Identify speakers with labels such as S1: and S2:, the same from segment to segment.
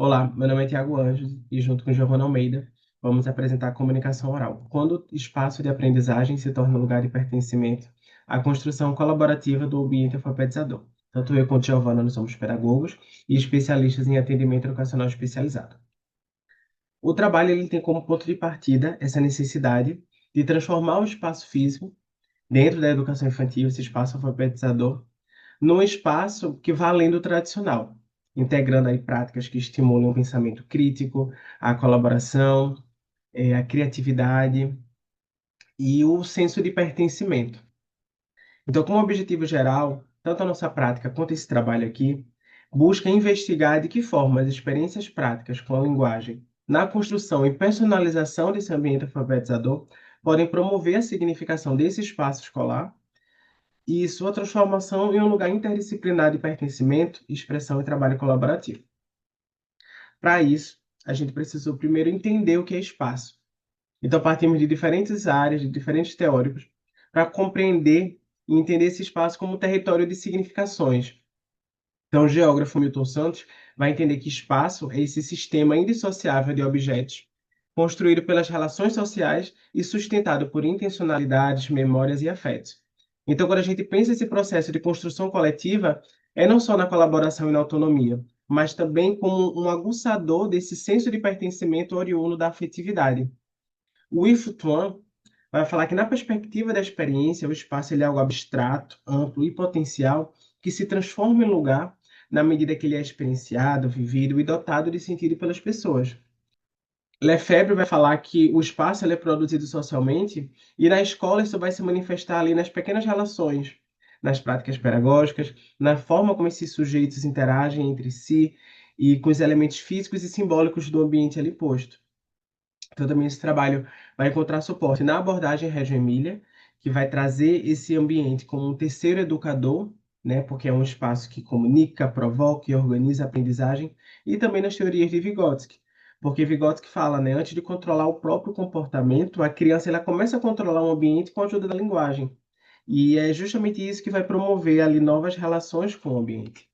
S1: Olá, meu nome é Tiago Anjos e, junto com Giovanna Almeida, vamos apresentar a comunicação oral. Quando o espaço de aprendizagem se torna lugar de pertencimento, a construção colaborativa do ambiente alfabetizador. Tanto eu quanto Giovanna, nós somos pedagogos e especialistas em atendimento educacional especializado. O trabalho ele tem como ponto de partida essa necessidade de transformar o espaço físico dentro da educação infantil, esse espaço alfabetizador, num espaço que vá além do tradicional, integrando aí práticas que estimulam o pensamento crítico, a colaboração, a criatividade e o senso de pertencimento. Então, como objetivo geral, tanto a nossa prática quanto esse trabalho aqui busca investigar de que forma as experiências práticas com a linguagem na construção e personalização desse ambiente alfabetizador podem promover a significação desse espaço escolar e sua transformação em um lugar interdisciplinar de pertencimento, expressão e trabalho colaborativo. Para isso, a gente precisou primeiro entender o que é espaço. Então, partimos de diferentes áreas, de diferentes teóricos, para compreender e entender esse espaço como um território de significações. Então, o geógrafo Milton Santos vai entender que espaço é esse sistema indissociável de objetos, construído pelas relações sociais e sustentado por intencionalidades, memórias e afetos. Então, quando a gente pensa esse processo de construção coletiva, é não só na colaboração e na autonomia, mas também como um aguçador desse senso de pertencimento oriundo da afetividade. O Wilf Tuan vai falar que, na perspectiva da experiência, o espaço ele é algo abstrato, amplo e potencial que se transforma em lugar na medida que ele é experienciado, vivido e dotado de sentido pelas pessoas. Lefebvre vai falar que o espaço ele é produzido socialmente e na escola isso vai se manifestar ali nas pequenas relações, nas práticas pedagógicas, na forma como esses sujeitos interagem entre si e com os elementos físicos e simbólicos do ambiente ali posto. Então, também esse trabalho vai encontrar suporte na abordagem Reggio Emília, que vai trazer esse ambiente como um terceiro educador, né, porque é um espaço que comunica, provoca e organiza a aprendizagem, e também nas teorias de Vygotsky, porque Vygotsky fala, né, antes de controlar o próprio comportamento, a criança ela começa a controlar o ambiente com a ajuda da linguagem. E é justamente isso que vai promover ali novas relações com o ambiente.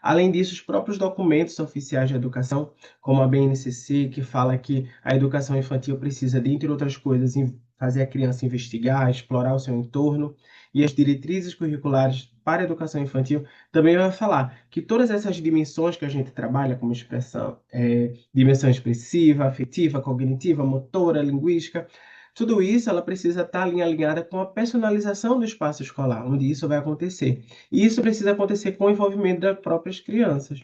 S1: Além disso, os próprios documentos oficiais de educação, como a BNCC, que fala que a educação infantil precisa, dentre outras coisas, fazer a criança investigar, explorar o seu entorno, e as diretrizes curriculares para a educação infantil também vai falar que todas essas dimensões que a gente trabalha como expressão, dimensão expressiva, afetiva, cognitiva, motora, linguística, tudo isso ela precisa estar alinhada com a personalização do espaço escolar, onde isso vai acontecer. E isso precisa acontecer com o envolvimento das próprias crianças.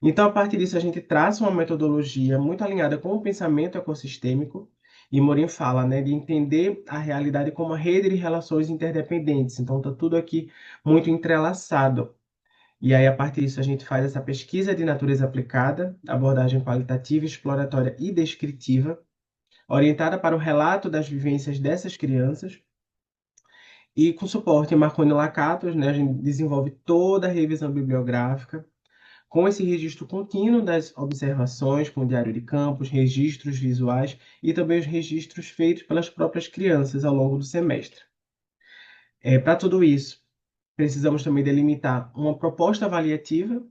S1: Então, a partir disso, a gente traça uma metodologia muito alinhada com o pensamento ecossistêmico, e Morin fala, né, de entender a realidade como uma rede de relações interdependentes. Então, está tudo aqui muito entrelaçado. E aí, a partir disso, a gente faz essa pesquisa de natureza aplicada, abordagem qualitativa, exploratória e descritiva, orientada para o relato das vivências dessas crianças, e com suporte em Marconi Lacatos, né, a gente desenvolve toda a revisão bibliográfica, com esse registro contínuo das observações, com o diário de campo, os registros visuais e também os registros feitos pelas próprias crianças ao longo do semestre. Para tudo isso, precisamos também delimitar uma proposta avaliativa,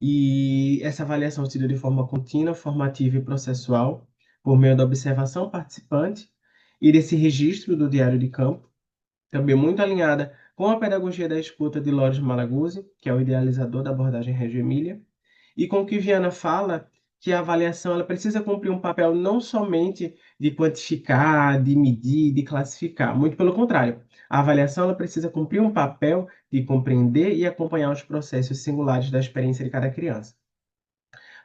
S1: e essa avaliação se deu de forma contínua, formativa e processual, por meio da observação participante e desse registro do diário de campo, também muito alinhada com a pedagogia da escuta de Loris Malaguzzi, que é o idealizador da abordagem Reggio Emília, e com o que Viana fala, que a avaliação ela precisa cumprir um papel não somente de quantificar, de medir, de classificar, muito pelo contrário. A avaliação ela precisa cumprir um papel de compreender e acompanhar os processos singulares da experiência de cada criança.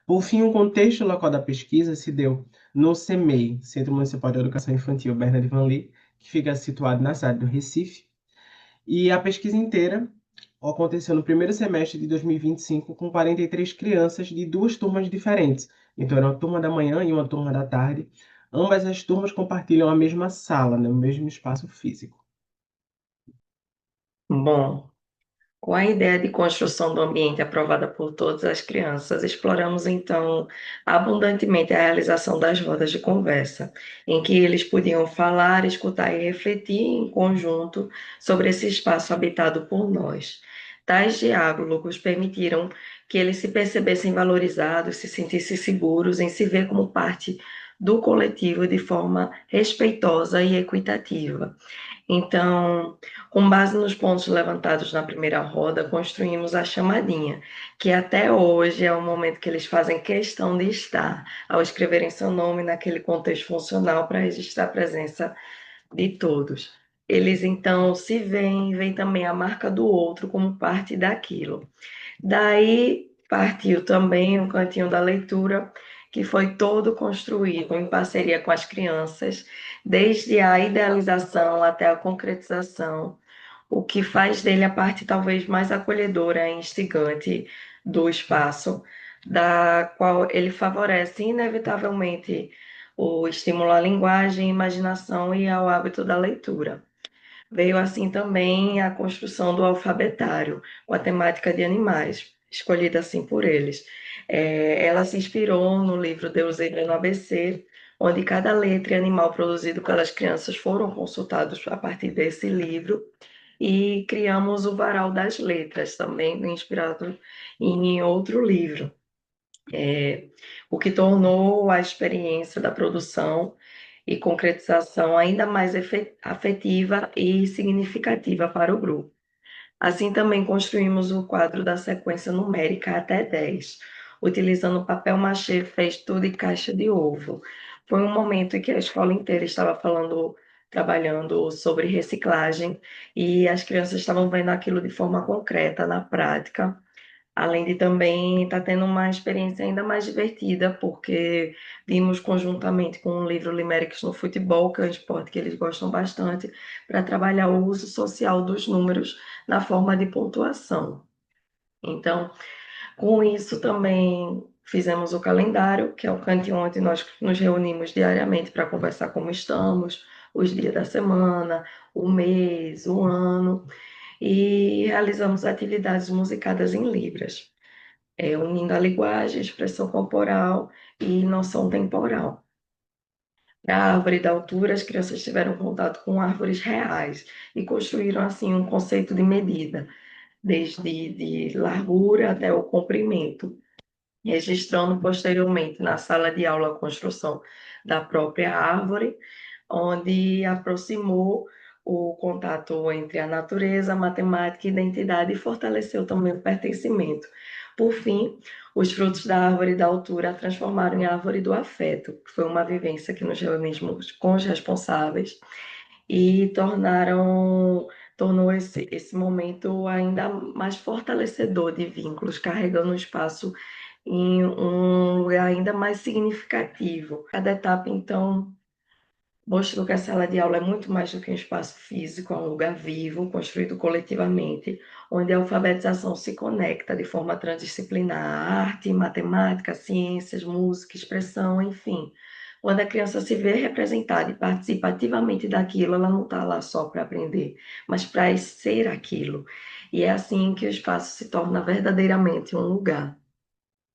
S1: Por fim, o contexto local da pesquisa se deu no CEMEI, Centro Municipal de Educação Infantil Bernard Van Lee, que fica situado na cidade do Recife, e a pesquisa inteira aconteceu no primeiro semestre de 2025 com 43 crianças de duas turmas diferentes. Então, era uma turma da manhã e uma turma da tarde. Ambas as turmas compartilham a mesma sala, né, o mesmo espaço físico.
S2: Bom, com a ideia de construção do ambiente aprovada por todas as crianças, exploramos então abundantemente a realização das rodas de conversa, em que eles podiam falar, escutar e refletir em conjunto sobre esse espaço habitado por nós. Tais diálogos permitiram que eles se percebessem valorizados, se sentissem seguros em se ver como parte do coletivo de forma respeitosa e equitativa. Então, com base nos pontos levantados na primeira roda, construímos a chamadinha, que até hoje é o momento que eles fazem questão de estar, ao escreverem seu nome naquele contexto funcional para registrar a presença de todos. Eles então se veem também a marca do outro como parte daquilo. Daí partiu também o Cantinho da Leitura, que foi todo construído em parceria com as crianças, desde a idealização até a concretização, o que faz dele a parte talvez mais acolhedora e instigante do espaço, da qual ele favorece inevitavelmente o estímulo à linguagem, imaginação e ao hábito da leitura. Veio assim também a construção do alfabetário, com a temática de animais, escolhida assim por eles. Ela se inspirou no livro Deus Entra no ABC, onde cada letra e animal produzido pelas crianças foram consultados a partir desse livro, e criamos o Varal das Letras, também inspirado em outro livro, o que tornou a experiência da produção e concretização ainda mais afetiva e significativa para o grupo. Assim também construímos o quadro da sequência numérica até 10, utilizando papel machê, tudo e caixa de ovo. Foi um momento em que a escola inteira estava trabalhando sobre reciclagem, e as crianças estavam vendo aquilo de forma concreta, na prática, além de também estar tendo uma experiência ainda mais divertida, porque vimos conjuntamente com o livro Limerick's no futebol, que é um esporte que eles gostam bastante, para trabalhar o uso social dos números na forma de pontuação. Então, com isso também fizemos o calendário, que é o cantinho onde nós nos reunimos diariamente para conversar como estamos, os dias da semana, o mês, o ano, e realizamos atividades musicadas em Libras, unindo a linguagem, expressão corporal e noção temporal. Na árvore da altura, as crianças tiveram contato com árvores reais e construíram assim um conceito de medida, desde de largura até o comprimento, registrando posteriormente na sala de aula a construção da própria árvore, onde aproximou o contato entre a natureza, a matemática e a identidade, e fortaleceu também o pertencimento. Por fim, os frutos da árvore da altura a transformaram em árvore do afeto, que foi uma vivência que nos reunimos com os responsáveis e tornou esse momento ainda mais fortalecedor de vínculos, carregando o espaço em um lugar ainda mais significativo. Cada etapa, então, mostrou que a sala de aula é muito mais do que um espaço físico, é um lugar vivo, construído coletivamente, onde a alfabetização se conecta de forma transdisciplinar, arte, matemática, ciências, música, expressão, enfim. Quando a criança se vê representada e participa ativamente daquilo, ela não está lá só para aprender, mas para ser aquilo. E é assim que o espaço se torna verdadeiramente um lugar.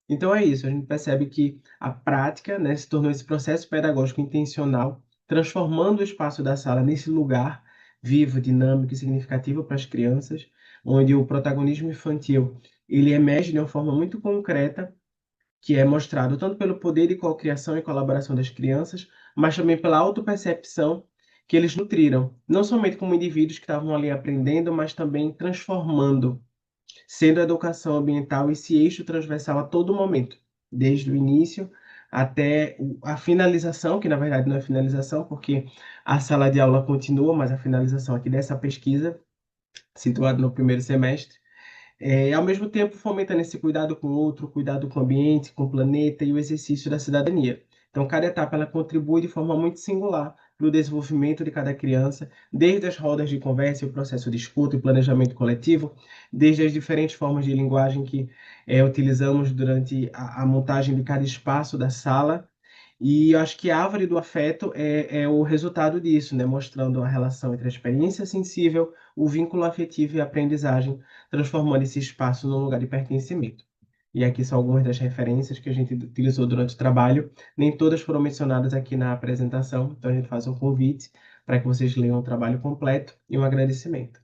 S1: Então é isso, a gente percebe que a prática, né, se tornou esse processo pedagógico intencional, transformando o espaço da sala nesse lugar vivo, dinâmico e significativo para as crianças, onde o protagonismo infantil ele emerge de uma forma muito concreta, que é mostrado tanto pelo poder de cocriação e colaboração das crianças, mas também pela autopercepção que eles nutriram, não somente como indivíduos que estavam ali aprendendo, mas também transformando, sendo a educação ambiental esse eixo transversal a todo momento, desde o início até a finalização, que na verdade não é finalização, porque a sala de aula continua, mas a finalização aqui dessa pesquisa, situada no primeiro semestre, ao mesmo tempo fomentando esse cuidado com o outro, cuidado com o ambiente, com o planeta e o exercício da cidadania. Então, cada etapa ela contribui de forma muito singular para o desenvolvimento de cada criança, desde as rodas de conversa, e o processo de escuta e planejamento coletivo, desde as diferentes formas de linguagem que utilizamos durante a montagem de cada espaço da sala. E eu acho que a árvore do afeto é o resultado disso, né? Mostrando a relação entre a experiência sensível, o vínculo afetivo e a aprendizagem, transformando esse espaço num lugar de pertencimento. E aqui são algumas das referências que a gente utilizou durante o trabalho. Nem todas foram mencionadas aqui na apresentação, então a gente faz um convite para que vocês leiam o trabalho completo e um agradecimento.